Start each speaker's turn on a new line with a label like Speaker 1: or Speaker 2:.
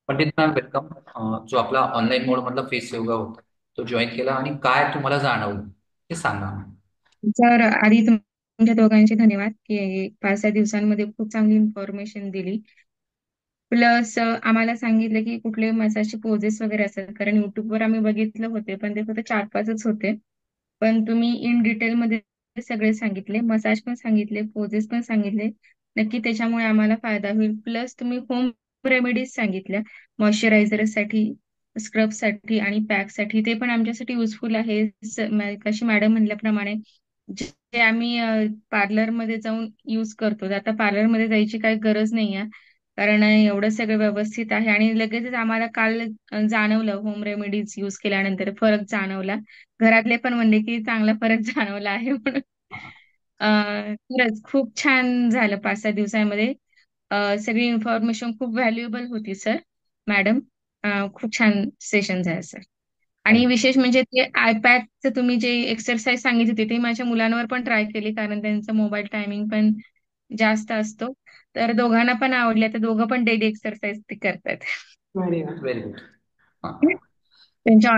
Speaker 1: Pandit ma'am welcome. जो आपला online मोड मधला फेस योगा होता तो जॉईन केला आणि काय तुम्हाला जाणवलं ते सांगा.
Speaker 2: तर आधी तुमच्या दोघांचे धन्यवाद की 5-6 दिवसांमध्ये खूप चांगली इन्फॉर्मेशन दिली. प्लस आम्हाला सांगितलं की कुठले मसाजचे पोजेस वगैरे असतात, कारण युट्यूबवर आम्ही बघितलं होते पण ते फक्त 4-5च होते. पण तुम्ही इन डिटेलमध्ये सगळे सांगितले, मसाज पण सांगितले, पोजेस पण सांगितले. नक्की त्याच्यामुळे आम्हाला फायदा होईल. प्लस तुम्ही होम रेमेडीज सांगितल्या, मॉइश्चरायझरसाठी, स्क्रबसाठी आणि पॅकसाठी. ते पण आमच्यासाठी युजफुल आहे. कशी मॅडम म्हणल्याप्रमाणे जे आम्ही पार्लरमध्ये जाऊन यूज करतो, आता पार्लरमध्ये जायची काही गरज नाही आहे. कारण एवढं सगळं व्यवस्थित आहे आणि लगेचच आम्हाला काल जाणवलं होम रेमेडीज यूज केल्यानंतर फरक जाणवला. घरातले पण म्हणले की चांगला फरक जाणवला आहे म्हणून. खरंच खूप छान झालं 5-6 दिवसांमध्ये. सगळी इन्फॉर्मेशन खूप व्हॅल्युएबल होती सर. मॅडम, खूप छान सेशन झालं सर. आणि
Speaker 1: थँक्यू.
Speaker 2: विशेष म्हणजे ते आयपॅडचं तुम्ही जे एक्सरसाइज सांगितली होती ते माझ्या मुलांवर पण ट्राय केली, कारण त्यांचा मोबाईल टायमिंग पण जास्त असतो. तर दोघांना पण आवडले, तर दोघं पण डेली एक्सरसाइज ते करतात.
Speaker 1: Very good very good.
Speaker 2: त्यांच्या